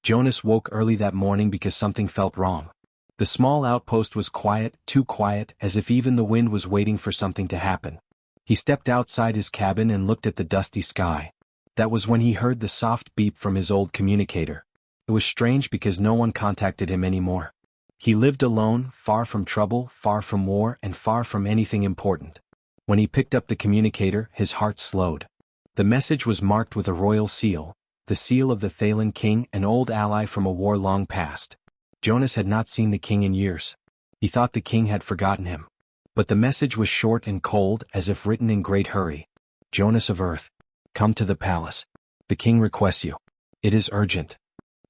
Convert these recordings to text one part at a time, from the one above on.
Jonas woke early that morning because something felt wrong. The small outpost was quiet, too quiet, as if even the wind was waiting for something to happen. He stepped outside his cabin and looked at the dusty sky. That was when he heard the soft beep from his old communicator. It was strange because no one contacted him anymore. He lived alone, far from trouble, far from war, and far from anything important. When he picked up the communicator, his heart slowed. The message was marked with a royal seal, the seal of the Thalen king, an old ally from a war long past. Jonas had not seen the king in years. He thought the king had forgotten him. But the message was short and cold, as if written in great hurry. Jonas of Earth. Come to the palace. The king requests you. It is urgent.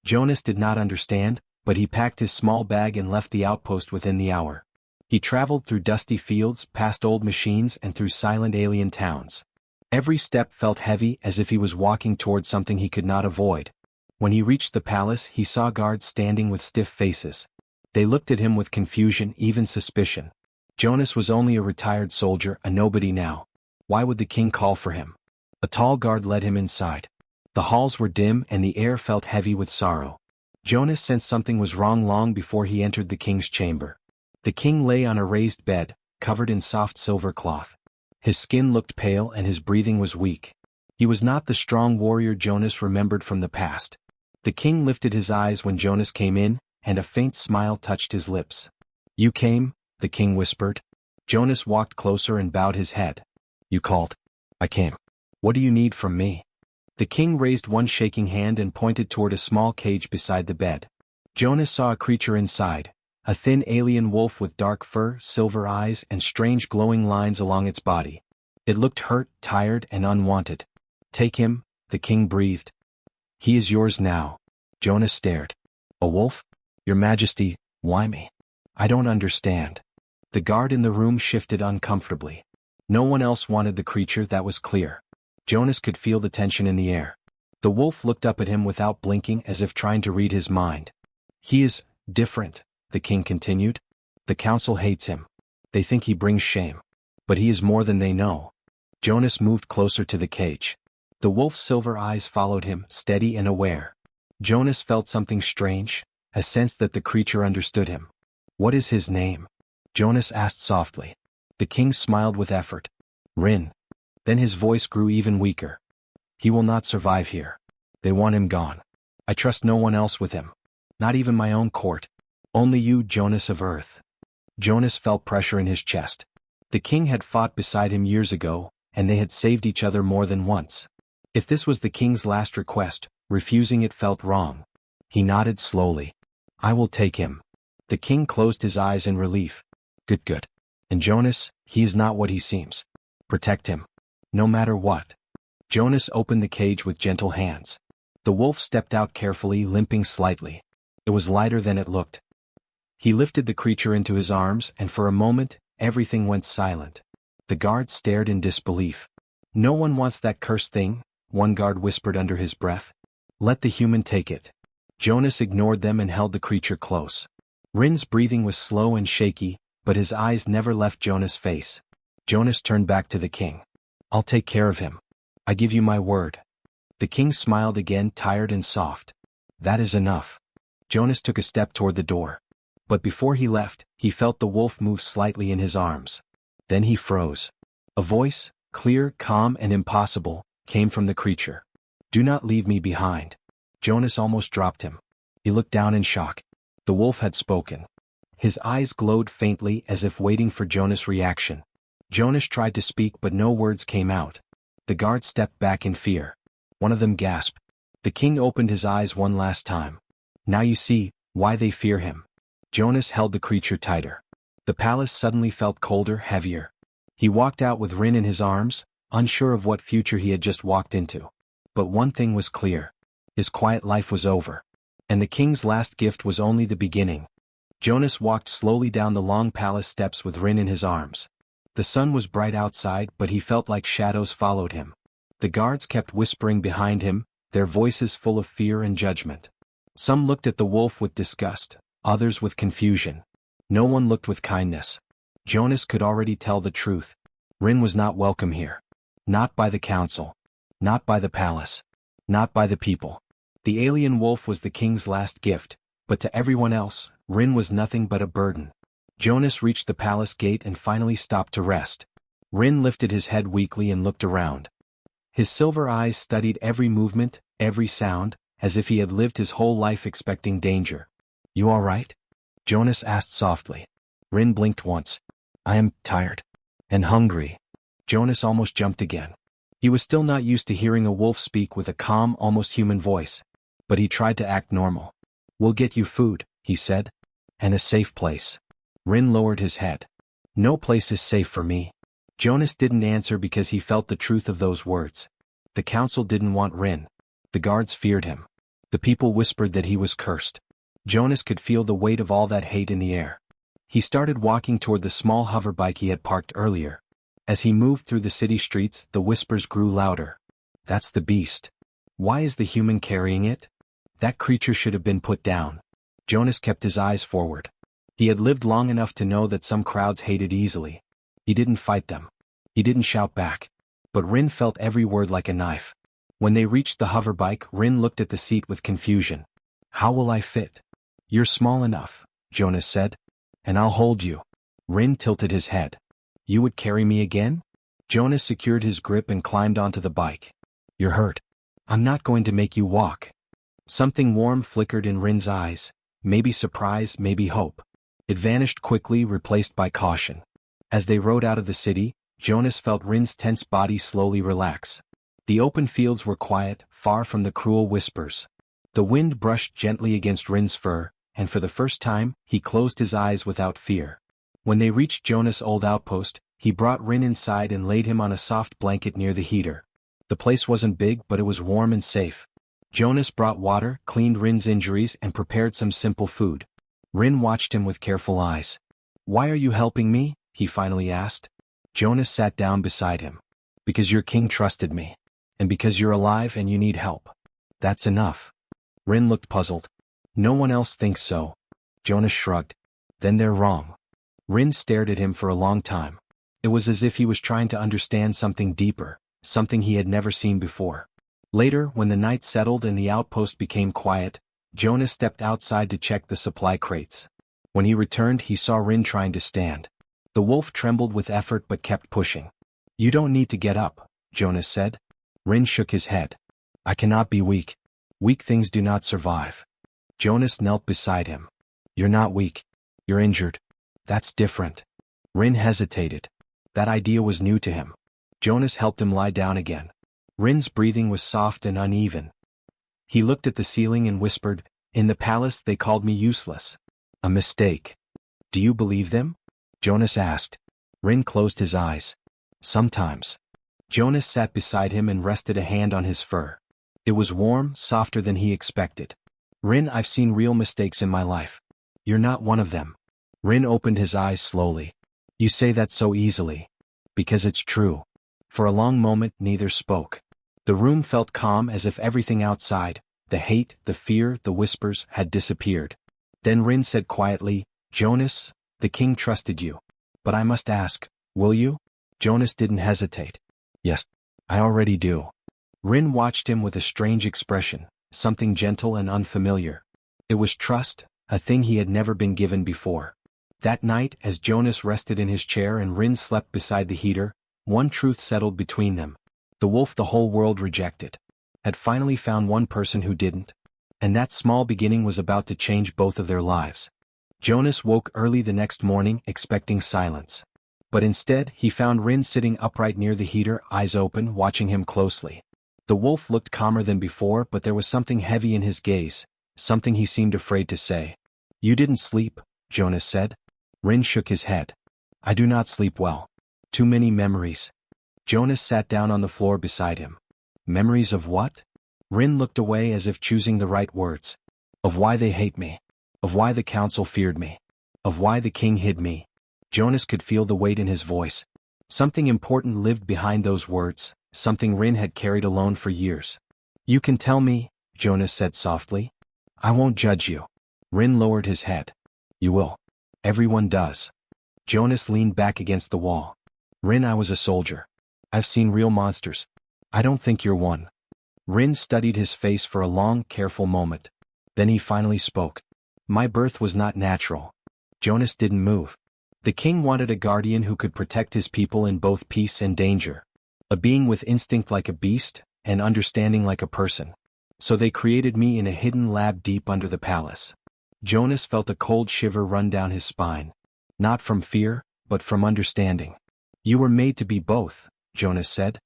Jonas did not understand, but he packed his small bag and left the outpost within the hour. He traveled through dusty fields, past old machines, and through silent alien towns. Every step felt heavy, as if he was walking toward something he could not avoid. When he reached the palace, he saw guards standing with stiff faces. They looked at him with confusion, even suspicion. Jonas was only a retired soldier, a nobody now. Why would the king call for him? A tall guard led him inside. The halls were dim and the air felt heavy with sorrow. Jonas sensed something was wrong long before he entered the king's chamber. The king lay on a raised bed, covered in soft silver cloth. His skin looked pale and his breathing was weak. He was not the strong warrior Jonas remembered from the past. The king lifted his eyes when Jonas came in, and a faint smile touched his lips. You came, the king whispered. Jonas walked closer and bowed his head. You called. I came. What do you need from me? The king raised one shaking hand and pointed toward a small cage beside the bed. Jonas saw a creature inside, a thin alien wolf with dark fur, silver eyes, and strange glowing lines along its body. It looked hurt, tired, and unwanted. Take him, the king breathed. He is yours now. Jonas stared. A wolf? Your Majesty, why me? I don't understand. The guard in the room shifted uncomfortably. No one else wanted the creature, that was clear. Jonas could feel the tension in the air. The wolf looked up at him without blinking, as if trying to read his mind. He is different, the king continued. The council hates him. They think he brings shame. But he is more than they know. Jonas moved closer to the cage. The wolf's silver eyes followed him, steady and aware. Jonas felt something strange, a sense that the creature understood him. What is his name? Jonas asked softly. The king smiled with effort. Rin. Then his voice grew even weaker. He will not survive here. They want him gone. I trust no one else with him. Not even my own court. Only you, Jonas of Earth. Jonas felt pressure in his chest. The king had fought beside him years ago, and they had saved each other more than once. If this was the king's last request, refusing it felt wrong. He nodded slowly. I will take him. The king closed his eyes in relief. Good. And Jonas, he is not what he seems. Protect him. No matter what. Jonas opened the cage with gentle hands. The wolf stepped out carefully, limping slightly. It was lighter than it looked. He lifted the creature into his arms, and for a moment, everything went silent. The guards stared in disbelief. No one wants that cursed thing, one guard whispered under his breath. Let the human take it. Jonas ignored them and held the creature close. Rin's breathing was slow and shaky, but his eyes never left Jonas' face. Jonas turned back to the king. I'll take care of him. I give you my word. The king smiled again, tired and soft. That is enough. Jonas took a step toward the door. But before he left, he felt the wolf move slightly in his arms. Then he froze. A voice, clear, calm, and impossible, came from the creature. Do not leave me behind. Jonas almost dropped him. He looked down in shock. The wolf had spoken. His eyes glowed faintly, as if waiting for Jonas' reaction. Jonas tried to speak, but no words came out. The guards stepped back in fear. One of them gasped. The king opened his eyes one last time. Now you see why they fear him. Jonas held the creature tighter. The palace suddenly felt colder, heavier. He walked out with Rin in his arms, unsure of what future he had just walked into. But one thing was clear. His quiet life was over. And the king's last gift was only the beginning. Jonas walked slowly down the long palace steps with Rin in his arms. The sun was bright outside, but he felt like shadows followed him. The guards kept whispering behind him, their voices full of fear and judgment. Some looked at the wolf with disgust, others with confusion. No one looked with kindness. Jonas could already tell the truth. Rin was not welcome here. Not by the council. Not by the palace. Not by the people. The alien wolf was the king's last gift, but to everyone else, Rin was nothing but a burden. Jonas reached the palace gate and finally stopped to rest. Rin lifted his head weakly and looked around. His silver eyes studied every movement, every sound, as if he had lived his whole life expecting danger. "You all right?" Jonas asked softly. Rin blinked once. "I am tired. And hungry." Jonas almost jumped again. He was still not used to hearing a wolf speak with a calm, almost human voice. But he tried to act normal. "We'll get you food," he said. "And a safe place." Rin lowered his head. "No place is safe for me." Jonas didn't answer because he felt the truth of those words. The council didn't want Rin. The guards feared him. The people whispered that he was cursed. Jonas could feel the weight of all that hate in the air. He started walking toward the small hoverbike he had parked earlier. As he moved through the city streets, the whispers grew louder. "That's the beast. Why is the human carrying it? That creature should have been put down." Jonas kept his eyes forward. He had lived long enough to know that some crowds hated easily. He didn't fight them. He didn't shout back. But Rin felt every word like a knife. When they reached the hoverbike, Rin looked at the seat with confusion. "How will I fit?" "You're small enough," Jonas said. "And I'll hold you." Rin tilted his head. "You would carry me again?" Jonas secured his grip and climbed onto the bike. "You're hurt. I'm not going to make you walk." Something warm flickered in Rin's eyes, maybe surprise, maybe hope. It vanished quickly, replaced by caution. As they rode out of the city, Jonas felt Rin's tense body slowly relax. The open fields were quiet, far from the cruel whispers. The wind brushed gently against Rin's fur, and for the first time, he closed his eyes without fear. When they reached Jonas' old outpost, he brought Rin inside and laid him on a soft blanket near the heater. The place wasn't big, but it was warm and safe. Jonas brought water, cleaned Rin's injuries, and prepared some simple food. Rin watched him with careful eyes. "Why are you helping me?" he finally asked. Jonas sat down beside him. "Because your king trusted me. And because you're alive and you need help. That's enough." Rin looked puzzled. "No one else thinks so." Jonas shrugged. "Then they're wrong." Rin stared at him for a long time. It was as if he was trying to understand something deeper, something he had never seen before. Later, when the night settled and the outpost became quiet, Jonas stepped outside to check the supply crates. When he returned, he saw Rin trying to stand. The wolf trembled with effort but kept pushing. "You don't need to get up," Jonas said. Rin shook his head. "I cannot be weak. Weak things do not survive." Jonas knelt beside him. "You're not weak. You're injured. That's different." Rin hesitated. That idea was new to him. Jonas helped him lie down again. Rin's breathing was soft and uneven. He looked at the ceiling and whispered, "In the palace they called me useless. A mistake." "Do you believe them?" Jonas asked. Rin closed his eyes. "Sometimes." Jonas sat beside him and rested a hand on his fur. It was warm, softer than he expected. "Rin, I've seen real mistakes in my life. You're not one of them." Rin opened his eyes slowly. "You say that so easily." "Because it's true." For a long moment, neither spoke. The room felt calm, as if everything outside, the hate, the fear, the whispers, had disappeared. Then Rin said quietly, "Jonas, the king trusted you. But I must ask, will you?" Jonas didn't hesitate. "Yes, I already do." Rin watched him with a strange expression, something gentle and unfamiliar. It was trust, a thing he had never been given before. That night, as Jonas rested in his chair and Rin slept beside the heater, one truth settled between them. The wolf the whole world rejected had finally found one person who didn't. And that small beginning was about to change both of their lives. Jonas woke early the next morning, expecting silence. But instead, he found Rin sitting upright near the heater, eyes open, watching him closely. The wolf looked calmer than before, but there was something heavy in his gaze, something he seemed afraid to say. "You didn't sleep," Jonas said. Rin shook his head. "I do not sleep well. Too many memories." Jonas sat down on the floor beside him. "Memories of what?" Rin looked away as if choosing the right words. "Of why they hate me. Of why the council feared me. Of why the king hid me." Jonas could feel the weight in his voice. Something important lived behind those words, something Rin had carried alone for years. "You can tell me," Jonas said softly. "I won't judge you." Rin lowered his head. "You will. Everyone does." Jonas leaned back against the wall. "Rin, I was a soldier. I've seen real monsters. I don't think you're one." Rin studied his face for a long, careful moment. Then he finally spoke. My birth was not natural. Jonas didn't move. The king wanted a guardian who could protect his people in both peace and danger. A being with instinct like a beast, and understanding like a person. So they created me in a hidden lab deep under the palace. Jonas felt a cold shiver run down his spine. Not from fear, but from understanding. You were made to be both, Jonas said.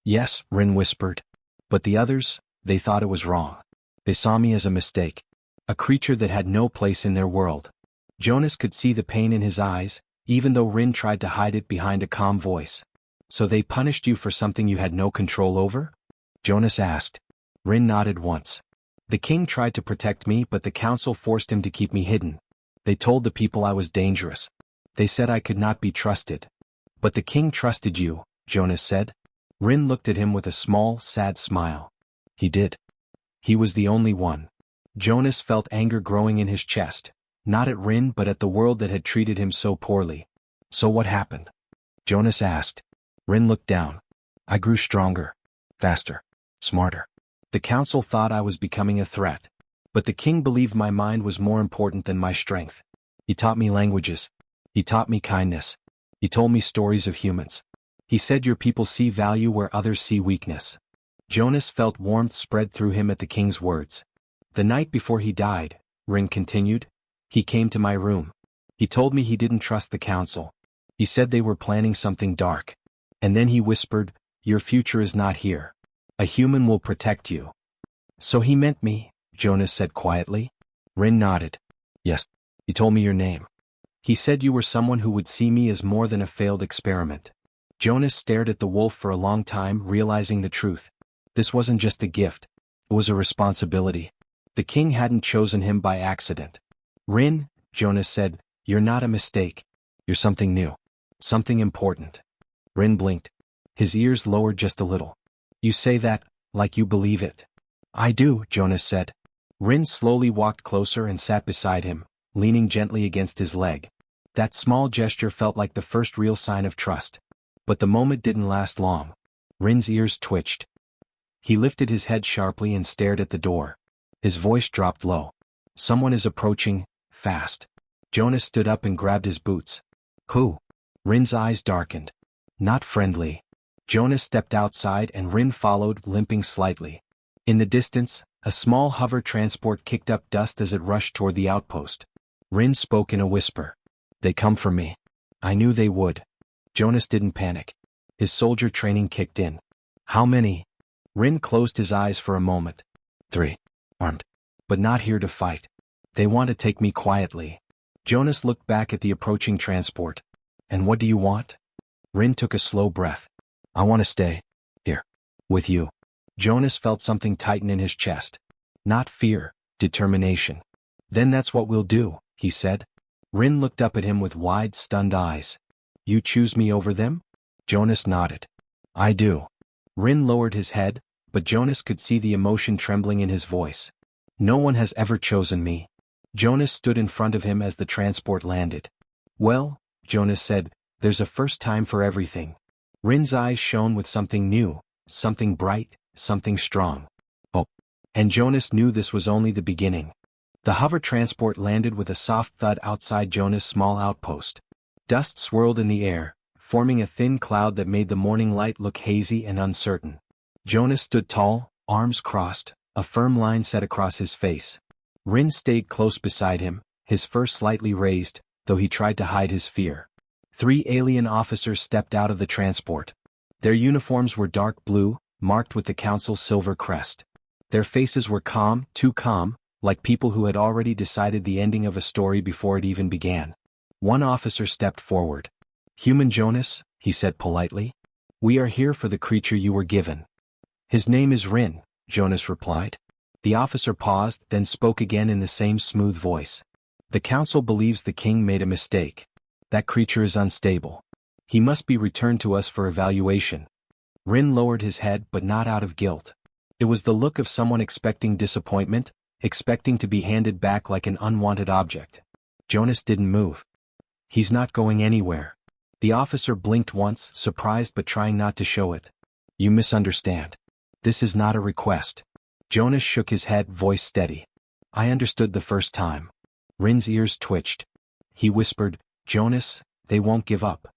Yes, Rin whispered. But the others, they thought it was wrong. They saw me as a mistake. A creature that had no place in their world. Jonas could see the pain in his eyes, even though Rin tried to hide it behind a calm voice. So they punished you for something you had no control over? Jonas asked. Rin nodded once. The king tried to protect me, but the council forced him to keep me hidden. They told the people I was dangerous. They said I could not be trusted. But the king trusted you, Jonas said. Rin looked at him with a small, sad smile. He did. He was the only one. Jonas felt anger growing in his chest, not at Rin but at the world that had treated him so poorly. So what happened? Jonas asked. Rin looked down. I grew stronger, faster, smarter. The council thought I was becoming a threat. But the king believed my mind was more important than my strength. He taught me languages. He taught me kindness. He told me stories of humans. He said your people see value where others see weakness. Jonas felt warmth spread through him at the king's words. The night before he died, Rin continued, he came to my room. He told me he didn't trust the council. He said they were planning something dark. And then he whispered, your future is not here. A human will protect you. So he meant me, Jonas said quietly. Rin nodded. Yes. He told me your name. He said you were someone who would see me as more than a failed experiment. Jonas stared at the wolf for a long time, realizing the truth. This wasn't just a gift. It was a responsibility. The king hadn't chosen him by accident. Rin, Jonas said, you're not a mistake. You're something new. Something important. Rin blinked. His ears lowered just a little. You say that, like you believe it. I do, Jonas said. Rin slowly walked closer and sat beside him, leaning gently against his leg. That small gesture felt like the first real sign of trust. But the moment didn't last long. Rin's ears twitched. He lifted his head sharply and stared at the door. His voice dropped low. Someone is approaching, fast. Jonas stood up and grabbed his boots. Who? Rin's eyes darkened. Not friendly. Jonas stepped outside and Rin followed, limping slightly. In the distance, a small hover transport kicked up dust as it rushed toward the outpost. Rin spoke in a whisper. They come for me. I knew they would. Jonas didn't panic. His soldier training kicked in. How many? Rin closed his eyes for a moment. 3. Armed. But not here to fight. They want to take me quietly. Jonas looked back at the approaching transport. And what do you want? Rin took a slow breath. I want to stay. Here. With you. Jonas felt something tighten in his chest. Not fear, determination. Then that's what we'll do, he said. Rin looked up at him with wide, stunned eyes. You choose me over them? Jonas nodded. I do. Rin lowered his head, but Jonas could see the emotion trembling in his voice. No one has ever chosen me. Jonas stood in front of him as the transport landed. Well, Jonas said, there's a first time for everything. Rin's eyes shone with something new, something bright, something strong. Oh. And Jonas knew this was only the beginning. The hover transport landed with a soft thud outside Jonas' small outpost. Dust swirled in the air, forming a thin cloud that made the morning light look hazy and uncertain. Jonas stood tall, arms crossed, a firm line set across his face. Rin stayed close beside him, his fur slightly raised, though he tried to hide his fear. 3 alien officers stepped out of the transport. Their uniforms were dark blue, marked with the council's silver crest. Their faces were calm, too calm, like people who had already decided the ending of a story before it even began. One officer stepped forward. Human Jonas, he said politely. We are here for the creature you were given. His name is Rin, Jonas replied. The officer paused, then spoke again in the same smooth voice. The council believes the king made a mistake. That creature is unstable. He must be returned to us for evaluation. Rin lowered his head, but not out of guilt. It was the look of someone expecting disappointment, expecting to be handed back like an unwanted object. Jonas didn't move. He's not going anywhere. The officer blinked once, surprised but trying not to show it. You misunderstand. This is not a request. Jonas shook his head, voice steady. I understood the first time. Rin's ears twitched. He whispered, Jonas, they won't give up.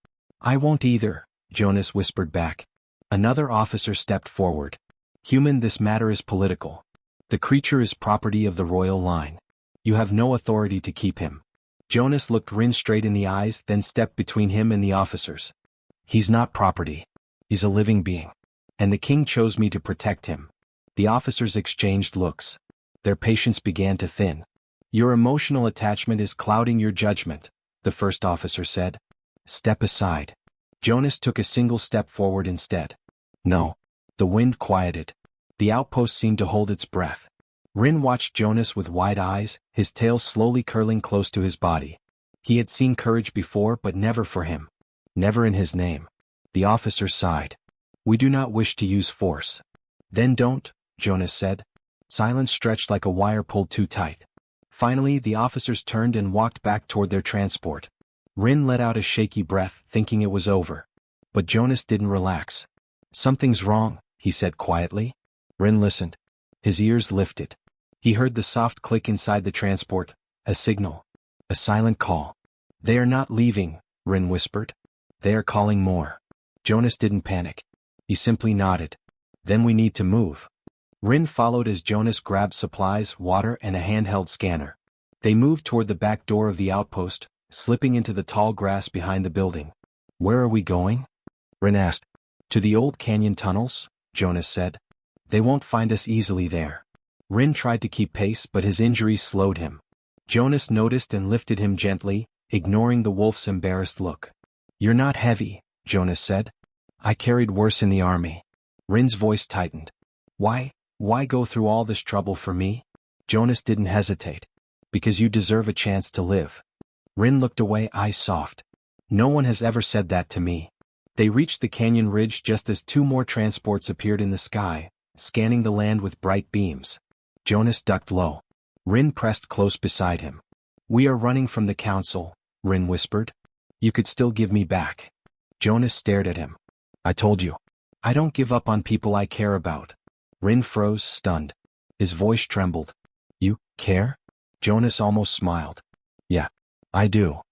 I won't either, Jonas whispered back. Another officer stepped forward. Human, this matter is political. The creature is property of the royal line. You have no authority to keep him. Jonas looked Rin straight in the eyes, then stepped between him and the officers. He's not property. He's a living being. And the king chose me to protect him. The officers exchanged looks. Their patience began to thin. Your emotional attachment is clouding your judgment, the first officer said. Step aside. Jonas took a single step forward instead. No. The wind quieted. The outpost seemed to hold its breath. Rin watched Jonas with wide eyes, his tail slowly curling close to his body. He had seen courage before, but never for him. Never in his name. The officer sighed. We do not wish to use force. Then don't, Jonas said. Silence stretched like a wire pulled too tight. Finally, the officers turned and walked back toward their transport. Rin let out a shaky breath, thinking it was over. But Jonas didn't relax. Something's wrong, he said quietly. Rin listened. His ears lifted. He heard the soft click inside the transport, a signal. A silent call. They are not leaving, Rin whispered. They are calling more. Jonas didn't panic. He simply nodded. Then we need to move. Rin followed as Jonas grabbed supplies, water, and a handheld scanner. They moved toward the back door of the outpost, slipping into the tall grass behind the building. Where are we going? Rin asked. To the old canyon tunnels, Jonas said. They won't find us easily there. Rin tried to keep pace, but his injuries slowed him. Jonas noticed and lifted him gently, ignoring the wolf's embarrassed look. You're not heavy, Jonas said. I carried worse in the army. Rin's voice tightened. Why go through all this trouble for me? Jonas didn't hesitate. Because you deserve a chance to live. Rin looked away, eyes soft. No one has ever said that to me. They reached the canyon ridge just as two more transports appeared in the sky, scanning the land with bright beams. Jonas ducked low. Rin pressed close beside him. We are running from the council, Rin whispered. You could still give me back. Jonas stared at him. I told you. I don't give up on people I care about. Rin froze, stunned. His voice trembled. You care? Jonas almost smiled. Yeah, I do.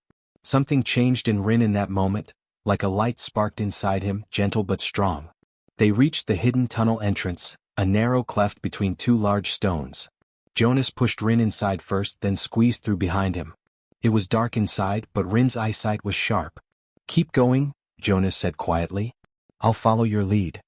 Something changed in Rin in that moment, like a light sparked inside him, gentle but strong. They reached the hidden tunnel entrance, a narrow cleft between two large stones. Jonas pushed Rin inside first, then squeezed through behind him. It was dark inside, but Rin's eyesight was sharp. Keep going, Jonas said quietly. I'll follow your lead.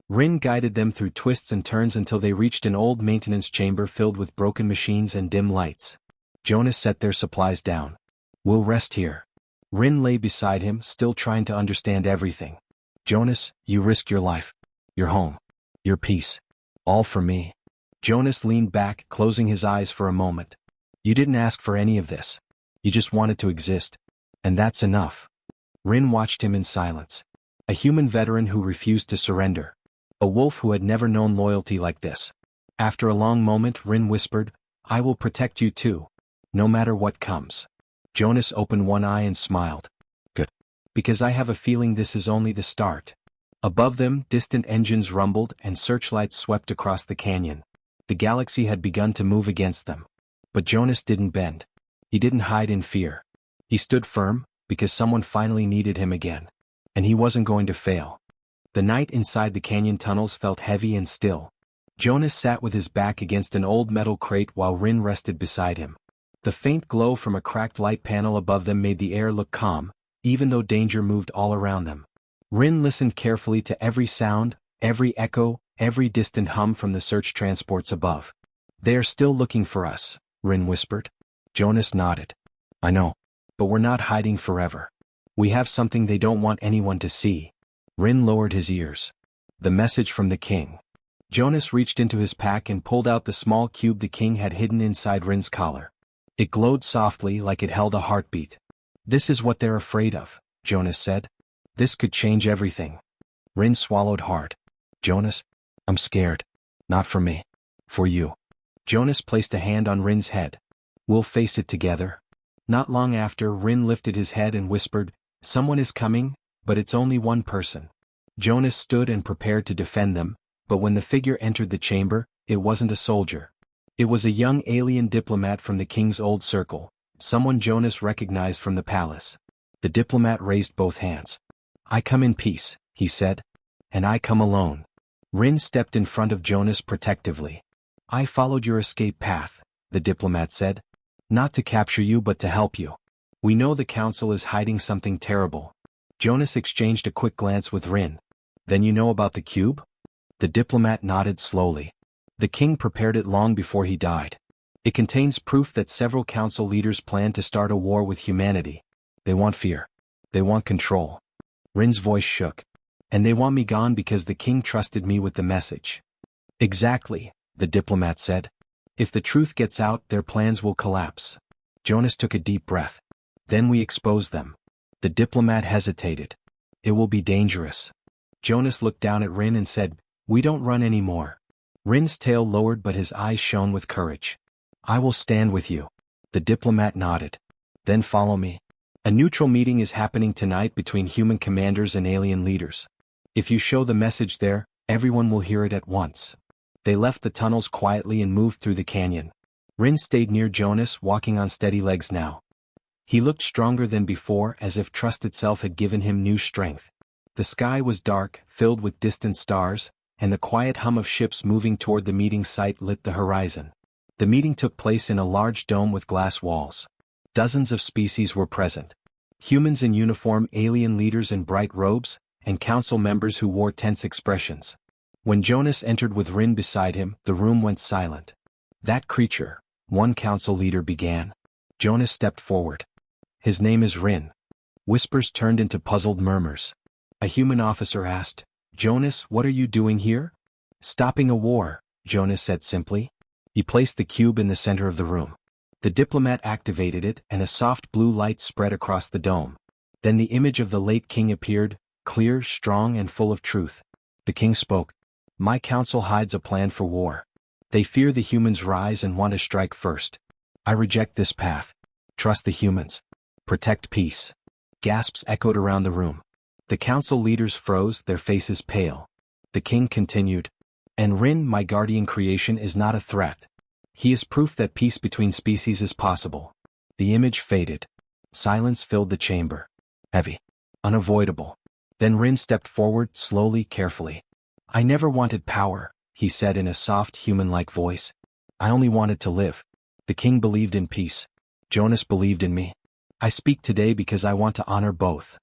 Rin guided them through twists and turns until they reached an old maintenance chamber filled with broken machines and dim lights. Jonas set their supplies down. We'll rest here. Rin lay beside him, still trying to understand everything. Jonas, you risked your life. Your home. Your peace. All for me. Jonas leaned back, closing his eyes for a moment. You didn't ask for any of this. You just wanted to exist. And that's enough. Rin watched him in silence. A human veteran who refused to surrender. A wolf who had never known loyalty like this. After a long moment, Rin whispered, I will protect you too. No matter what comes. Jonas opened one eye and smiled. Good. Because I have a feeling this is only the start. Above them, distant engines rumbled and searchlights swept across the canyon. The galaxy had begun to move against them. But Jonas didn't bend. He didn't hide in fear. He stood firm, because someone finally needed him again. And he wasn't going to fail. The night inside the canyon tunnels felt heavy and still. Jonas sat with his back against an old metal crate while Rin rested beside him. The faint glow from a cracked light panel above them made the air look calm, even though danger moved all around them. Rin listened carefully to every sound, every echo, every distant hum from the search transports above. They are still looking for us, Rin whispered. Jonas nodded. I know. But we're not hiding forever. We have something they don't want anyone to see. Rin lowered his ears. The message from the king. Jonas reached into his pack and pulled out the small cube the king had hidden inside Rin's collar. It glowed softly like it held a heartbeat. This is what they're afraid of, Jonas said. This could change everything. Rin swallowed hard. Jonas, I'm scared. Not for me. For you. Jonas placed a hand on Rin's head. We'll face it together. Not long after, Rin lifted his head and whispered, Someone is coming, but it's only one person. Jonas stood and prepared to defend them, But when the figure entered the chamber, it wasn't a soldier. It was a young alien diplomat from the king's old circle, someone Jonas recognized from the palace. The diplomat raised both hands. "I come in peace," he said. "And I come alone." Rin stepped in front of Jonas protectively. "I followed your escape path," the diplomat said. "Not to capture you but to help you. We know the council is hiding something terrible." Jonas exchanged a quick glance with Rin. "Then you know about the cube?" The diplomat nodded slowly. "The king prepared it long before he died. It contains proof that several council leaders plan to start a war with humanity. They want fear. They want control." Rin's voice shook. "And they want me gone because the king trusted me with the message." "Exactly," the diplomat said. "If the truth gets out, their plans will collapse." Jonas took a deep breath. "Then we expose them." The diplomat hesitated. "It will be dangerous." Jonas looked down at Rin and said, "We don't run anymore." Rin's tail lowered but his eyes shone with courage. "I will stand with you." The diplomat nodded. "Then follow me. A neutral meeting is happening tonight between human commanders and alien leaders. If you show the message there, everyone will hear it at once." They left the tunnels quietly and moved through the canyon. Rin stayed near Jonas, walking on steady legs now. He looked stronger than before, as if trust itself had given him new strength. The sky was dark, filled with distant stars, and the quiet hum of ships moving toward the meeting site lit the horizon. The meeting took place in a large dome with glass walls. Dozens of species were present. Humans in uniform, alien leaders in bright robes, and council members who wore tense expressions. When Jonas entered with Rin beside him, the room went silent. "That creature," one council leader began. Jonas stepped forward. "His name is Rin." Whispers turned into puzzled murmurs. A human officer asked, "Jonas, what are you doing here?" "Stopping a war," Jonas said simply. He placed the cube in the center of the room. The diplomat activated it, and a soft blue light spread across the dome. Then the image of the late king appeared, clear, strong, and full of truth. The king spoke. "My council hides a plan for war. They fear the humans rise and want to strike first. I reject this path. Trust the humans. Protect peace." Gasps echoed around the room. The council leaders froze, their faces pale. The king continued. "And Rin, my guardian creation, is not a threat. He is proof that peace between species is possible." The image faded. Silence filled the chamber. Heavy. Unavoidable. Then Rin stepped forward, slowly, carefully. "I never wanted power," he said in a soft, human-like voice. "I only wanted to live." The king believed in peace. Jonas believed in me. I speak today because I want to honor both.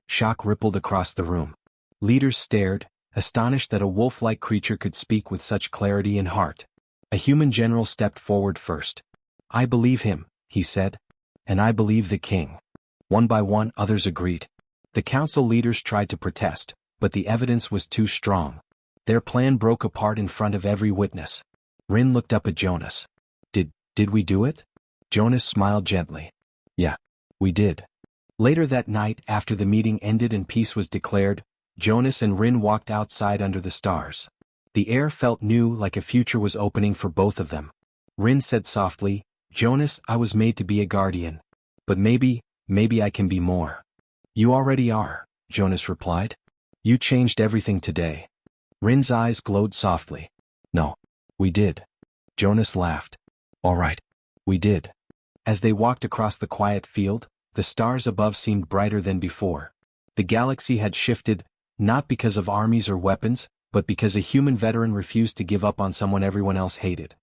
Shock rippled across the room. Leaders stared, astonished that a wolf-like creature could speak with such clarity and heart. A human general stepped forward first. "I believe him," he said. "And I believe the king." One by one, others agreed. The council leaders tried to protest, but the evidence was too strong. Their plan broke apart in front of every witness. Rin looked up at Jonas. Did we do it?" Jonas smiled gently. "Yeah, we did." Later that night, after the meeting ended and peace was declared, Jonas and Rin walked outside under the stars. The air felt new, like a future was opening for both of them. Rin said softly, "Jonas, I was made to be a guardian. But maybe I can be more." "You already are," Jonas replied. "You changed everything today." Rin's eyes glowed softly. "No, we did." Jonas laughed. "All right, we did." As they walked across the quiet field, the stars above seemed brighter than before. The galaxy had shifted, not because of armies or weapons, but because a human veteran refused to give up on someone everyone else hated.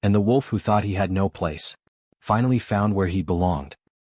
And the wolf who thought he had no place finally found where he belonged.